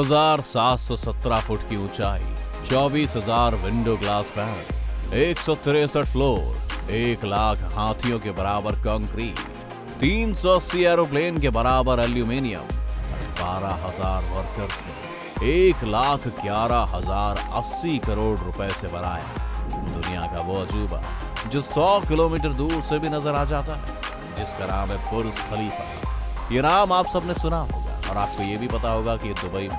9,717 foot की ऊंचाई, 24,000 window glass panel, 163 floor, 1,00,000 हाथियों के बराबर कंक्रीट, 380 एरोप्लेन के बराबर एल्यूमिनियम, 12,000 वर्कर्स को 1,11,080 करोड़ रुपए से बनाया। दुनिया का वो अजूबा जो 100 किलोमीटर दूर से भी नजर आ जाता है, जिसका नाम है बुर्ज खलीफा। ये नाम आप सबने सुना होगा और आपको ये भी पता होगा कि दुबई में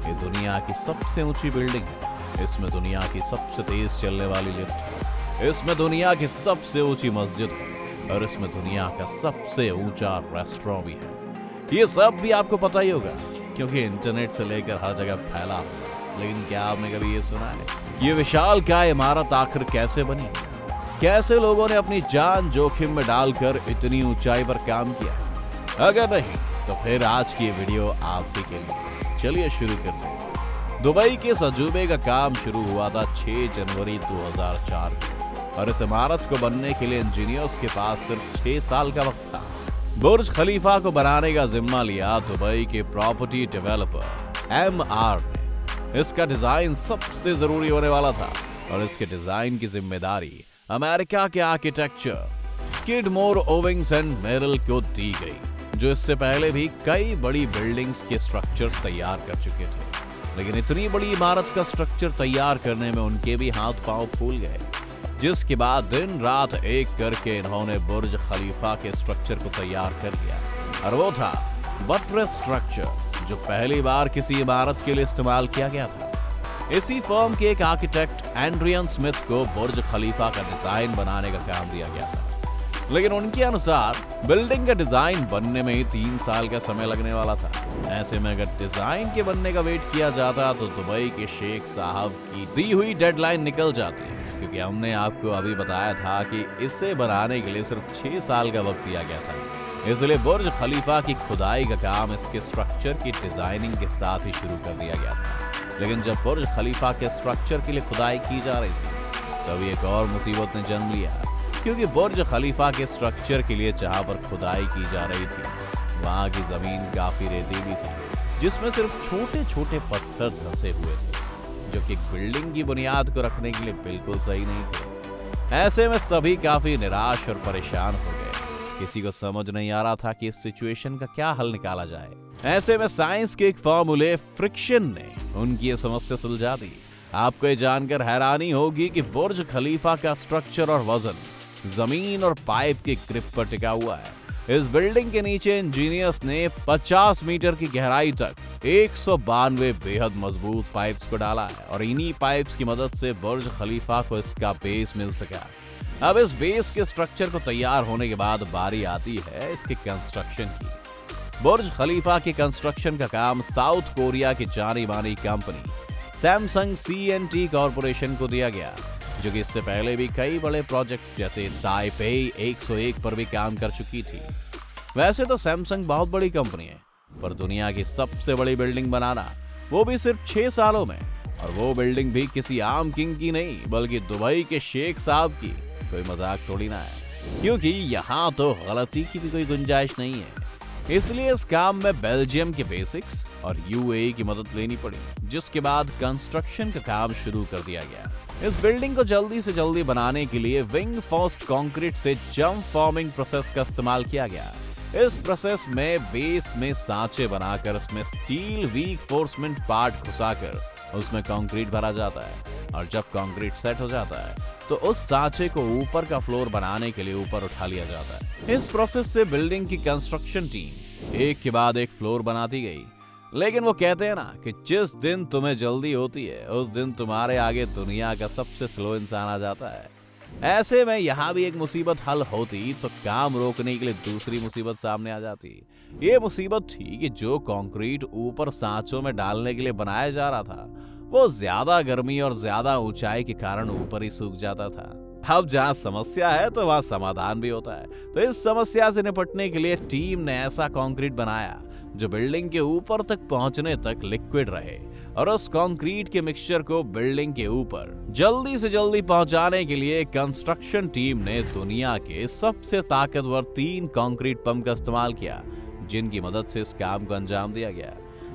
ये दुनिया की सबसे ऊंची बिल्डिंग है। इसमें दुनिया की सबसे तेज चलने वाली लिफ्ट है, इसमें दुनिया की सबसे ऊंची मस्जिद है और इसमें दुनिया का सबसे ऊंचा रेस्टोरेंट भी है। ये सब भी आपको पता ही होगा क्योंकि इंटरनेट से लेकर हर जगह फैला होगा। लेकिन क्या आपने कभी ये सुना है ये विशाल क्या इमारत आखिर कैसे बनी? कैसे लोगों ने अपनी जान जोखिम में डालकर इतनी ऊंचाई पर काम किया? अगर नहीं तो फिर आज की वीडियो आपके के लिए। चलिए शुरू करते हैं। दुबई के इस अजूबे का काम शुरू हुआ था 6 जनवरी 2004 को और इस इमारत को बनने के लिए इंजीनियर्स के पास सिर्फ 6 साल का वक्त था। बुर्ज खलीफा को बनाने का जिम्मा लिया दुबई के प्रॉपर्टी डेवलपर MR ने। इसका डिजाइन सबसे जरूरी होने वाला था और इसके डिजाइन की जिम्मेदारी अमेरिका के architecture Skidmore, Owings and Merrill को दी गई, जो इससे पहले भी कई बड़ी बिल्डिंग्स के स्ट्रक्चर्स तैयार कर चुके थे। लेकिन इतनी बड़ी इमारत का स्ट्रक्चर तैयार करने में उनके भी हाथ पांव फूल गए, जिसके बाद दिन रात एक करके इन्होंने बुर्ज खलीफा के स्ट्रक्चर को तैयार कर लिया। और वो था बटरेस स्ट्रक्चर, जो पहली बार किसी इमारत के लिए इस्तेमाल किया गया था। इसी फर्म के एक आर्किटेक्ट एंड्रियन स्मिथ को बुर्ज खलीफा का डिजाइन बनाने का काम दिया गया था। लेकिन उनके अनुसार बिल्डिंग का डिजाइन बनने में ही 3 साल का समय लगने वाला था। ऐसे में अगर डिजाइन के बनने का वेट किया जाता तो दुबई के शेख साहब की दी हुई डेडलाइन निकल जाती, क्योंकि हमने आपको अभी बताया था कि इसे बनाने के लिए सिर्फ 6 साल का वक्त दिया गया था। इसलिए बुर्ज खलीफा की खुदाई का काम इसके स्ट्रक्चर की डिजाइनिंग के साथ ही शुरू कर दिया गया था। लेकिन जब बुर्ज खलीफा के स्ट्रक्चर के लिए खुदाई की जा रही थी, तभी एक और मुसीबत ने जन्म लिया, क्योंकि बुर्ज खलीफा के स्ट्रक्चर के लिए जहां पर खुदाई की जा रही थी, वहां की जमीन काफी रेतीली थी, जिसमें सिर्फ छोटे छोटे पत्थर धंसे हुए थे, जो कि बिल्डिंग की बुनियाद को रखने के लिए बिल्कुल सही नहीं थे। ऐसे में सभी काफी निराश और परेशान हो गए। किसी को समझ नहीं आ रहा था कि इस सिचुएशन का क्या हल निकाला जाए। ऐसे में साइंस के एक फॉर्मूले फ्रिक्शन ने उनकी ये समस्या सुलझा दी। आपको ये जानकर हैरानी होगी कि बुर्ज खलीफा का स्ट्रक्चर और वजन जमीन और पाइप के ग्रिप पर टिका हुआ है। इस बिल्डिंग के नीचे इंजीनियर्स ने 50 मीटर की गहराई तक 192 बेहद मजबूत पाइप्स को डाला है और इन्हीं पाइप्स की मदद से बुर्ज खलीफा को इसका बेस मिल सका। अब इस बेस के स्ट्रक्चर को तैयार होने के बाद बारी आती है इसके कंस्ट्रक्शन की। बुर्ज खलीफा के कंस्ट्रक्शन का काम साउथ कोरिया की जानी मानी कंपनी सैमसंग CNT कॉर्पोरेशन को दिया गया, जो कि इससे पहले भी कई बड़े प्रोजेक्ट जैसे ताइपेई 101 पर भी काम कर चुकी थी। वैसे तो सैमसंग बहुत बड़ी कंपनी है, पर दुनिया की सबसे बड़ी बिल्डिंग बनाना, वो भी सिर्फ 6 सालों में, और वो बिल्डिंग भी किसी आम किंग की नहीं बल्कि दुबई के शेख साहब की, कोई मजाक थोड़ी ना है। क्योंकि यहाँ तो गलती की भी कोई गुंजाइश नहीं है। इसलिए इस काम में बेल्जियम के बेसिक्स और UAE की मदद लेनी पड़ी, जिसके बाद कंस्ट्रक्शन का काम शुरू कर दिया गया। इस बिल्डिंग को जल्दी से जल्दी बनाने के लिए विंग फर्स्ट कंक्रीट से जंप फॉर्मिंग प्रोसेस का इस्तेमाल किया गया। इस प्रोसेस में बेस में सांचे बनाकर उसमें स्टील रीइंफोर्समेंट पार्ट घुसाकर उसमें कंक्रीट भरा जाता है, और जब कंक्रीट सेट हो जाता है तो उस सांचे को ऊपर का फ्लोर बनाने के लिए ऊपर उठा लिया जाता है। इस प्रोसेस से बिल्डिंग की कंस्ट्रक्शन टीम एक के बाद एक फ्लोर बनाती गई। लेकिन वो कहते हैं ना कि जिस दिन तुम्हें जल्दी होती है उस दिन तुम्हारे आगे दुनिया का सबसे स्लो इंसान आ जाता है। ऐसे में यहाँ भी एक मुसीबत हल होती तो काम रोकने के लिए दूसरी मुसीबत सामने आ जाती। ये मुसीबत थी कि जो कंक्रीट ऊपर सांचों में डालने के लिए बनाया जा रहा था, वो ज्यादा गर्मी और ज्यादा ऊंचाई के कारण ऊपर ही सूख जाता था। अब जहाँ समस्या है तो वहाँ समाधान भी होता है। तो इस समस्या से निपटने के लिए टीम ने ऐसा कंक्रीट बनाया जो बिल्डिंग के ऊपर तक पहुंचने तक लिक्विड रहे, और उस कंक्रीट के मिक्सचर को बिल्डिंग के ऊपर जल्दी से जल्दी पहुंचाने के लिए कंस्ट्रक्शन टीम ने दुनिया के सबसे ताकतवर 3 कंक्रीट पंप का इस्तेमाल किया, जिनकी मदद से इस काम को अंजाम दिया गया।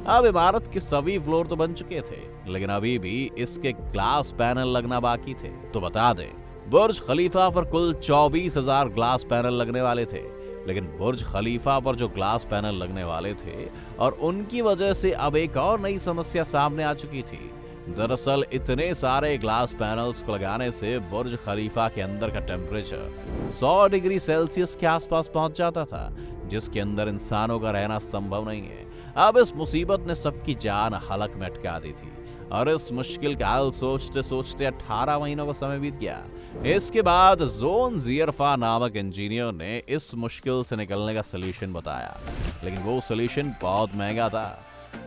अब इमारत के सभी फ्लोर तो बन चुके थे, लेकिन अभी भी इसके ग्लास पैनल लगना बाकी थे। तो बता दें, बुर्ज खलीफा पर कुल 24,000 ग्लास पैनल लगने वाले थे, लेकिन बुर्ज खलीफा पर जो ग्लास पैनल लगने वाले थे और उनकी वजह से अब एक और नई समस्या सामने आ चुकी थी। दरअसल इतने सारे ग्लास पैनल्स को लगाने से बुर्ज खलीफा के अंदर का टेम्परेचर 100 डिग्री सेल्सियस के आसपास पहुंच जाता था, जिसके अंदर इंसानों का रहना संभव नहीं है। अब इस मुसीबत ने सबकी जान हलक में अटका दी थी और इस मुश्किल का हल सोचते सोचते 18 महीनों का समय बीत गया। इसके बाद जोन जियरफा नामक इंजीनियर ने इस मुश्किल से निकलने का सलूशन बताया, लेकिन वो सलूशन बहुत महंगा था।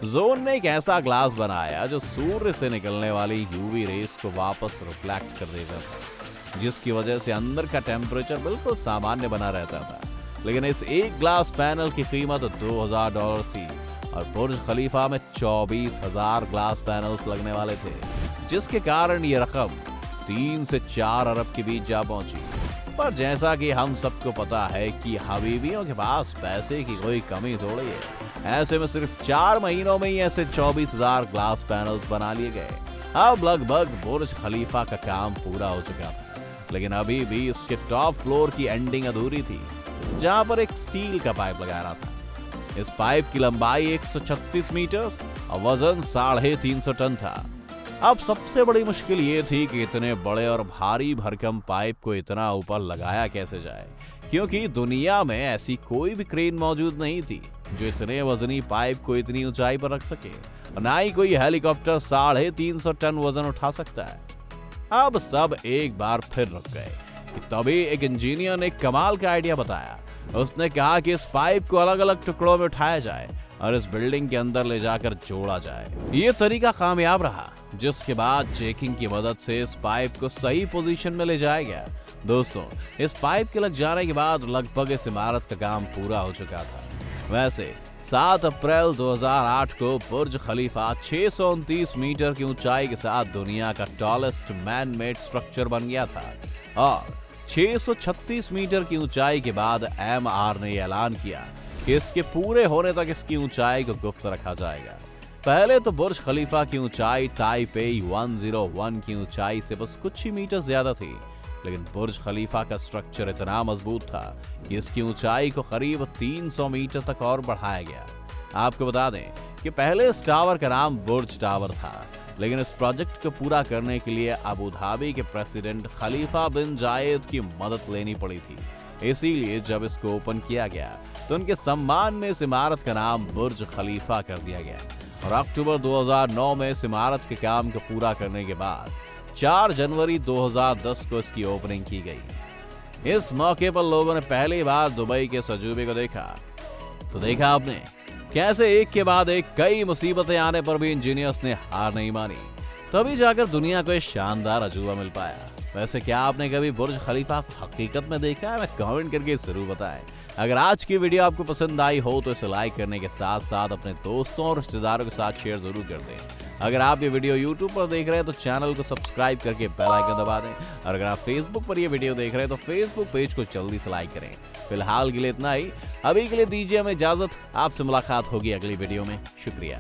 जोन ने एक ऐसा ग्लास बनाया जो सूर्य से निकलने वाली यूवी रेस को वापस रिफ्लेक्ट कर देता था, जिसकी वजह से अंदर का टेम्परेचर बिल्कुल सामान्य बना रहता था। लेकिन इस एक ग्लास पैनल की कीमत $2,000 थी और बुर्ज खलीफा में 24,000 ग्लास पैनल्स लगने वाले थे, जिसके कारण ये रकम 3 से 4 अरब के बीच जा पहुंची। पर जैसा कि हम सबको पता है कि हबीबियों के पास पैसे की कोई कमी थोड़ी है। ऐसे में सिर्फ 4 महीनों में ही ऐसे 24,000 ग्लास पैनल्स बना लिए गए। अब लगभग बुर्ज खलीफा का काम पूरा हो चुका था, लेकिन अभी भी इसके टॉप फ्लोर की एंडिंग अधूरी थी, जहां पर एक स्टील का पाइप लगाना था। इस पाइप की लंबाई 136 मीटर और वजन 350 टन था। अब सबसे बड़ी मुश्किल ये थी कि इतने बड़े और भारी भरकम पाइप को इतना ऊपर लगाया कैसे जाए, क्योंकि दुनिया में ऐसी कोई भी क्रेन मौजूद नहीं थी जो इतने वजनी पाइप को इतनी ऊंचाई पर रख सके, और ना ही कोई हेलीकॉप्टर 350 टन वजन उठा सकता है। अब सब एक बार फिर रुक गए कि तभी एक इंजीनियर ने कमाल का आइडिया बताया। उसने कहा कि इस पाइप को अलग अलग टुकड़ों में उठाया जाए और इस बिल्डिंग के अंदर ले जाकर जोड़ा जाए। ये तरीका कामयाब रहा, जिसके बाद चेकिंग की मदद से इस पाइप को सही पोजीशन में ले जाया गया। दोस्तों, इस पाइप के लग जाने के बाद लगभग इस इमारत का काम पूरा हो चुका था। वैसे 7 अप्रैल 2008 को बुर्ज खलीफा 629 मीटर की ऊंचाई के साथ दुनिया का टॉलेस्ट मैन मेड स्ट्रक्चर बन गया था, और 636 मीटर की ऊंचाई के बाद MR ने ऐलान किया कि इसके पूरे होने तक इसकी ऊंचाई को गुप्त रखा जाएगा। पहले तो बुर्ज खलीफा की ऊंचाई ताइपेई 101 की ऊंचाई से बस कुछ ही मीटर ज्यादा थी, लेकिन बुर्ज खलीफा का स्ट्रक्चर इतना मजबूत था कि इसकी ऊंचाई को करीब 300 मीटर तक और बढ़ाया गया। आपको बता दें कि पहले इस टावर का नाम बुर्ज टावर था, लेकिन इस प्रोजेक्ट को पूरा करने के लिए अबू धाबी के प्रेसिडेंट खलीफा बिन जायद की मदद लेनी पड़ी थी। इसीलिए जब इसको ओपन किया गया तो उनके सम्मान में इस इमारत का नाम बुर्ज खलीफा कर दिया गया, और अक्टूबर 2009 में इस इमारत के काम को पूरा करने के बाद 4 जनवरी 2010 को इसकी ओपनिंग की गई। इस मौके पर लोगों ने पहली बार दुबई के सजूबे को देखा। तो देखा आपने कैसे एक के बाद एक कई मुसीबतें आने पर भी इंजीनियर्स ने हार नहीं मानी, तभी जाकर दुनिया को एक शानदार अजूबा मिल पाया। वैसे क्या आपने कभी बुर्ज खलीफा को हकीकत में देखा है? मैं कमेंट करके जरूर बताएं। अगर आज की वीडियो आपको पसंद आई हो तो इसे लाइक करने के साथ साथ अपने दोस्तों और रिश्तेदारों के साथ शेयर जरूर कर दें। अगर आप ये वीडियो YouTube पर देख रहे हैं तो चैनल को सब्सक्राइब करके बेल आइकन दबा दें, और अगर आप Facebook पर ये वीडियो देख रहे हैं तो Facebook पेज को जल्दी से लाइक करें। फिलहाल के लिए इतना ही, अभी के लिए दीजिए हमें इजाजत। आपसे मुलाकात होगी अगली वीडियो में। शुक्रिया।